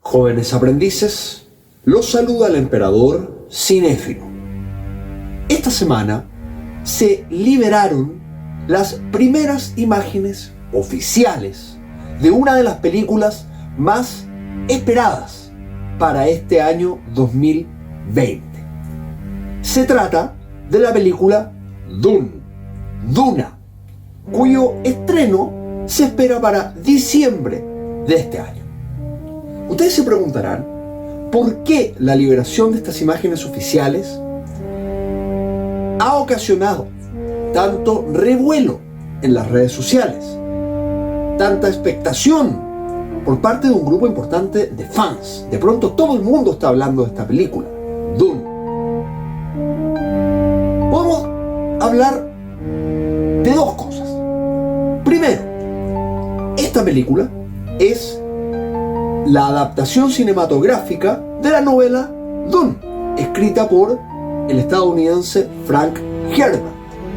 Jóvenes aprendices, los saluda el emperador cinéfilo. Esta semana se liberaron las primeras imágenes oficiales de una de las películas más esperadas para este año 2020. Se trata de la película Duna, cuyo estreno se espera para diciembre de este año. Ustedes se preguntarán por qué la liberación de estas imágenes oficiales ha ocasionado tanto revuelo en las redes sociales, tanta expectación por parte de un grupo importante de fans. De pronto todo el mundo está hablando de esta película, Dune. Podemos hablar de dos cosas. Primero, esta película es la adaptación cinematográfica de la novela Dune, escrita por el estadounidense Frank Herbert,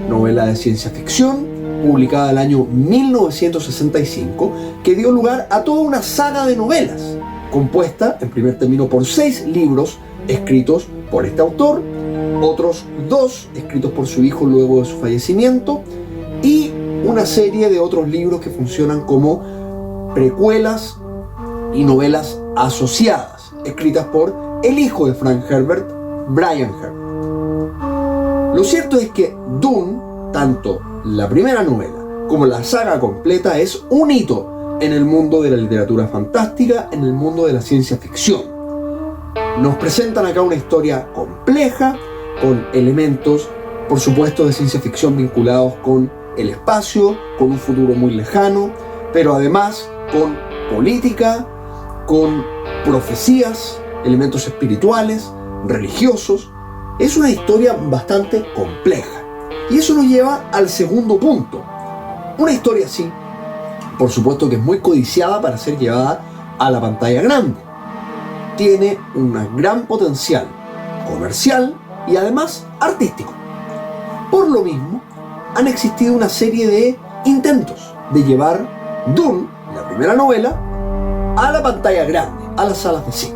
novela de ciencia ficción publicada el año 1965, que dio lugar a toda una saga de novelas, compuesta en primer término por 6 libros escritos por este autor, otros 2 escritos por su hijo luego de su fallecimiento, y una serie de otros libros que funcionan como precuelas y novelas asociadas, escritas por el hijo de Frank Herbert, Brian Herbert. Lo cierto es que Dune, tanto la primera novela como la saga completa, es un hito en el mundo de la literatura fantástica, en el mundo de la ciencia ficción. Nos presentan acá una historia compleja, con elementos, por supuesto, de ciencia ficción vinculados con el espacio, con un futuro muy lejano, pero además con política, con profecías, elementos espirituales, religiosos. Es una historia bastante compleja. Y eso nos lleva al segundo punto. Una historia así, por supuesto que es muy codiciada para ser llevada a la pantalla grande. Tiene un gran potencial comercial y además artístico. Por lo mismo, han existido una serie de intentos de llevar Dune, la primera novela, a la pantalla grande, a las salas de cine.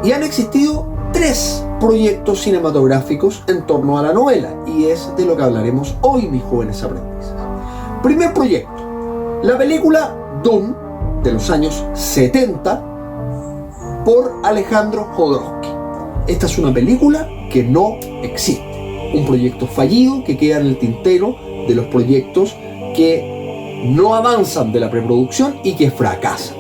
Y han existido 3 proyectos cinematográficos en torno a la novela, y es de lo que hablaremos hoy, mis jóvenes aprendices. Primer proyecto, la película Dune de los años 70 por Alejandro Jodorowsky. Esta es una película que no existe, un proyecto fallido que queda en el tintero de los proyectos que no avanzan de la preproducción y que fracasan.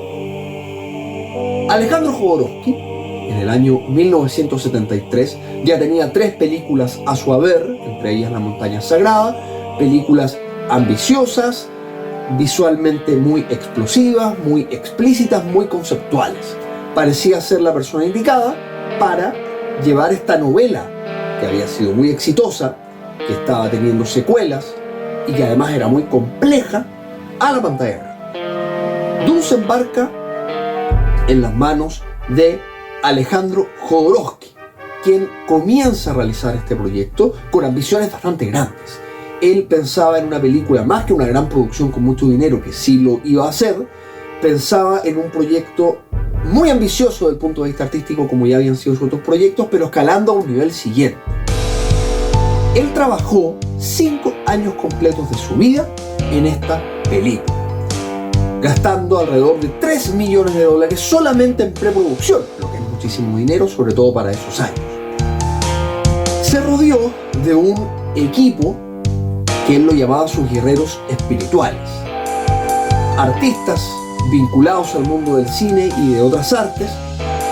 Alejandro Jodorowsky, en el año 1973, ya tenía 3 películas a su haber, entre ellas La Montaña Sagrada, películas ambiciosas, visualmente muy explosivas, muy explícitas, muy conceptuales. Parecía ser la persona indicada para llevar esta novela, que había sido muy exitosa, que estaba teniendo secuelas y que además era muy compleja, a la pantalla grande. Dune se embarca en las manos de Alejandro Jodorowsky, quien comienza a realizar este proyecto con ambiciones bastante grandes. Él pensaba en una película más que una gran producción con mucho dinero, que sí lo iba a hacer. Pensaba en un proyecto muy ambicioso desde el punto de vista artístico, como ya habían sido sus otros proyectos, pero escalando a un nivel siguiente. Él trabajó 5 años completos de su vida en esta película, gastando alrededor de $3 millones solamente en preproducción, lo que es muchísimo dinero, sobre todo para esos años. Se rodeó de un equipo que él lo llamaba sus guerreros espirituales, artistas vinculados al mundo del cine y de otras artes,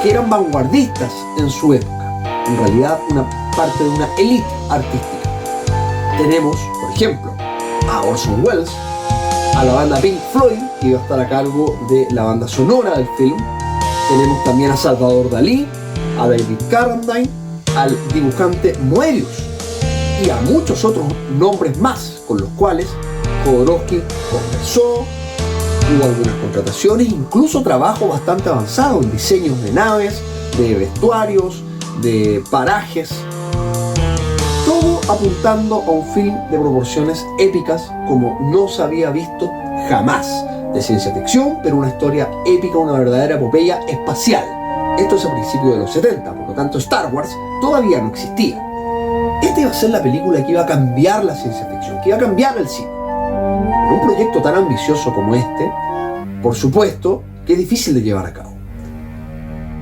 que eran vanguardistas en su época, en realidad una parte de una élite artística. Tenemos, por ejemplo, a Orson Welles, a la banda Pink Floyd, que iba a estar a cargo de la banda sonora del film. Tenemos también a Salvador Dalí, a David Carradine, al dibujante Moebius y a muchos otros nombres más con los cuales Jodorowsky conversó. Hubo algunas contrataciones, incluso trabajo bastante avanzado en diseños de naves, de vestuarios, de parajes. Todo apuntando a un film de proporciones épicas como no se había visto jamás de ciencia ficción, pero una historia épica, una verdadera epopeya espacial. Esto es a principios de los 70, por lo tanto Star Wars todavía no existía. Esta iba a ser la película que iba a cambiar la ciencia ficción, que iba a cambiar el cine. Pero un proyecto tan ambicioso como este, por supuesto, que es difícil de llevar a cabo.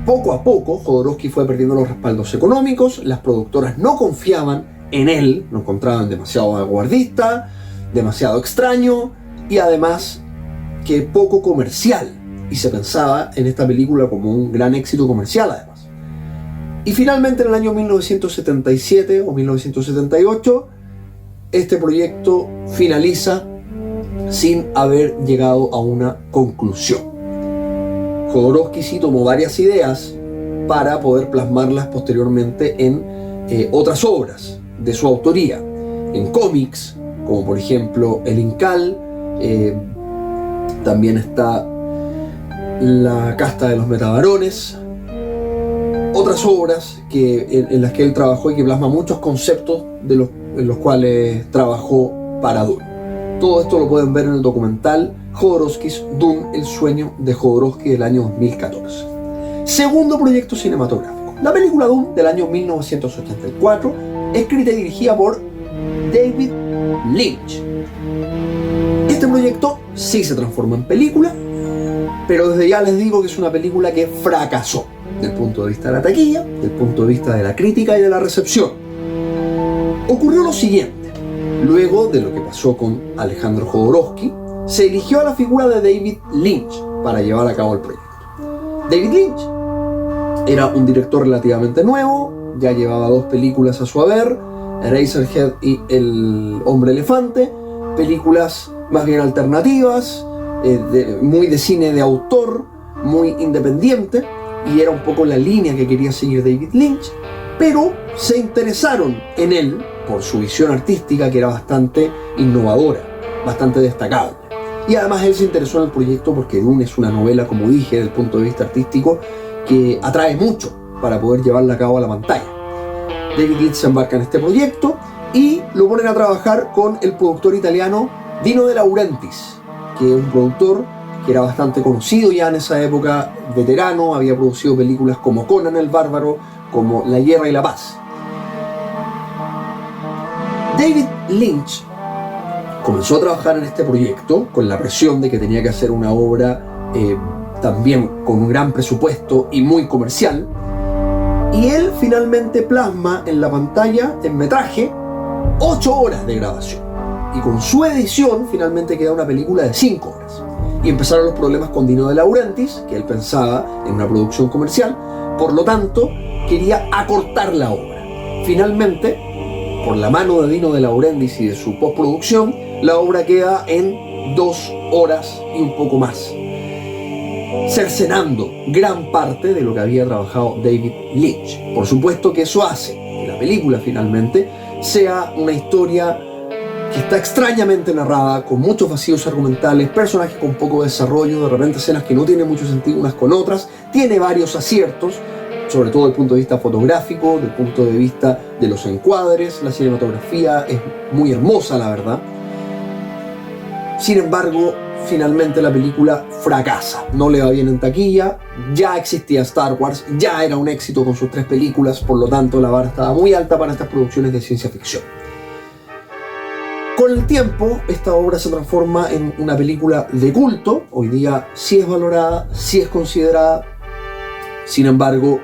Poco a poco, Jodorowsky fue perdiendo los respaldos económicos, las productoras no confiaban en él, lo encontraban demasiado vanguardista, demasiado extraño y además que poco comercial. Y se pensaba en esta película como un gran éxito comercial además. Y finalmente en el año 1977 o 1978, este proyecto finaliza sin haber llegado a una conclusión. Jodorowsky sí tomó varias ideas para poder plasmarlas posteriormente en otras obras de su autoría, en cómics, como por ejemplo El Incal, también está La Casta de los Metabarones, otras obras en las que él trabajó y que plasma muchos conceptos en los cuales trabajó para Dune. Todo esto lo pueden ver en el documental Jodorowsky's Dune, el sueño de Jodorowsky del año 2014. Segundo proyecto cinematográfico, la película Dune del año 1984, escrita y dirigida por David Lynch. Este proyecto sí se transformó en película, pero desde ya les digo que es una película que fracasó desde el punto de vista de la taquilla, desde el punto de vista de la crítica y de la recepción. Ocurrió lo siguiente: luego de lo que pasó con Alejandro Jodorowsky, se eligió a la figura de David Lynch para llevar a cabo el proyecto. David Lynch era un director relativamente nuevo, ya llevaba 2 películas a su haber, Eraserhead y El Hombre Elefante, películas más bien alternativas, muy de cine de autor, muy independiente, y era un poco la línea que quería seguir David Lynch, pero se interesaron en él por su visión artística, que era bastante innovadora, bastante destacable. Y además él se interesó en el proyecto porque Dune es una novela, como dije, desde el punto de vista artístico, que atrae mucho para poder llevarla a cabo a la pantalla. David Lynch se embarca en este proyecto y lo ponen a trabajar con el productor italiano Dino De Laurentiis, que es un productor que era bastante conocido ya en esa época, veterano, había producido películas como Conan el Bárbaro, como La Guerra y la Paz. David Lynch comenzó a trabajar en este proyecto con la presión de que tenía que hacer una obra también con un gran presupuesto y muy comercial, y él finalmente plasma en la pantalla, en metraje, 8 horas de grabación, y con su edición finalmente queda una película de 5 horas. Y empezaron los problemas con Dino De Laurentiis, que él pensaba en una producción comercial, por lo tanto quería acortar la obra. Finalmente, por la mano de Dino De Laurentiis y de su postproducción, la obra queda en 2 horas y un poco más, cercenando gran parte de lo que había trabajado David Lynch. Por supuesto que eso hace que la película finalmente sea una historia que está extrañamente narrada, con muchos vacíos argumentales, personajes con poco desarrollo, de repente escenas que no tienen mucho sentido unas con otras, tiene varios aciertos, sobre todo desde el punto de vista fotográfico, desde el punto de vista de los encuadres, la cinematografía es muy hermosa, la verdad. Sin embargo, finalmente la película fracasa, no le va bien en taquilla, ya existía Star Wars, ya era un éxito con sus 3 películas, por lo tanto la vara estaba muy alta para estas producciones de ciencia ficción. Con el tiempo, esta obra se transforma en una película de culto, hoy día sí es valorada, sí es considerada, sin embargo,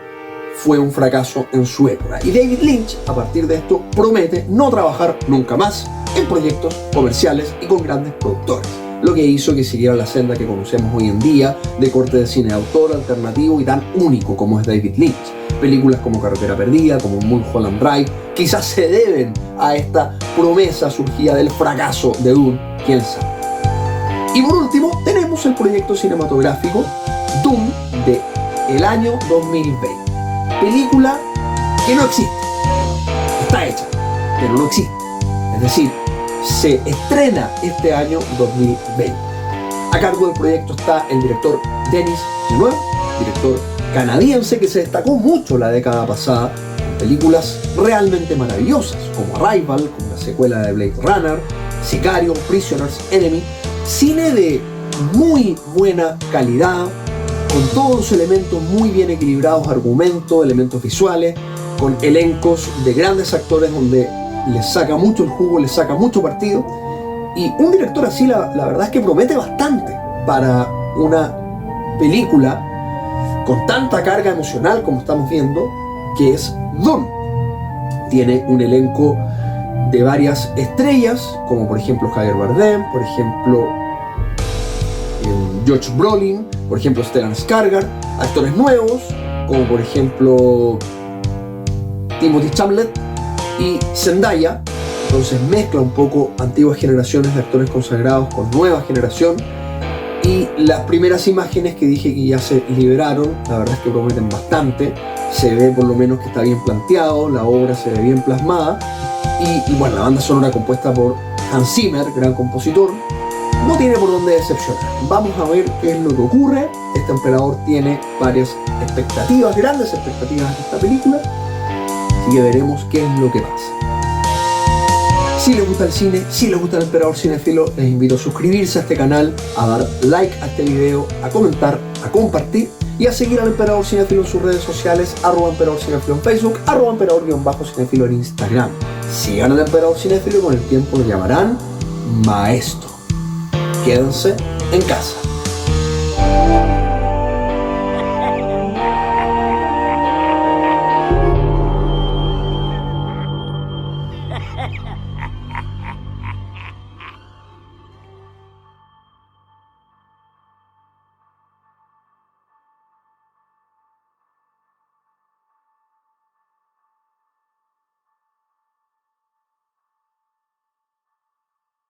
fue un fracaso en su época. Y David Lynch, a partir de esto, promete no trabajar nunca más en proyectos comerciales y con grandes productores, lo que hizo que siguiera la senda que conocemos hoy en día de corte de cine de autor, alternativo y tan único como es David Lynch. Películas como Carretera Perdida, como Mulholland Drive, quizás se deben a esta promesa surgida del fracaso de Dune, quién sabe. Y por último, tenemos el proyecto cinematográfico Dune de el año 2020. Película que no existe, está hecha, pero no existe. Es decir, se estrena este año 2020. A cargo del proyecto está el director Denis Villeneuve, director canadiense que se destacó mucho la década pasada en películas realmente maravillosas como Arrival, como la secuela de Blade Runner, Sicario, Prisoners, Enemy, cine de muy buena calidad, con todos los elementos muy bien equilibrados, argumentos, elementos visuales, con elencos de grandes actores donde les saca mucho el jugo, les saca mucho partido. Y un director así, la verdad es que promete bastante para una película con tanta carga emocional como estamos viendo, que es Dune. Tiene un elenco de varias estrellas, como por ejemplo Javier Bardem, por ejemplo Josh Brolin, por ejemplo Stellan Skarsgård, actores nuevos, como por ejemplo Timothée Chalamet y Zendaya. Entonces mezcla un poco antiguas generaciones de actores consagrados con nueva generación. Y las primeras imágenes que dije que ya se liberaron, la verdad es que prometen bastante. Se ve por lo menos que está bien planteado, la obra se ve bien plasmada. Y bueno, la banda sonora compuesta por Hans Zimmer, gran compositor, no tiene por dónde decepcionar. Vamos a ver qué es lo que ocurre. Este emperador tiene varias expectativas, grandes expectativas de esta película. Así que veremos qué es lo que pasa. Si les gusta el cine, si les gusta el Emperador Cinéfilo, les invito a suscribirse a este canal, a dar like a este video, a comentar, a compartir y a seguir al Emperador Cinéfilo en sus redes sociales, @Emperador Cinéfilo en Facebook, @Emperador_Cinéfilo en Instagram. Sigan al Emperador Cinéfilo y con el tiempo lo llamarán maestro. Quédense en casa.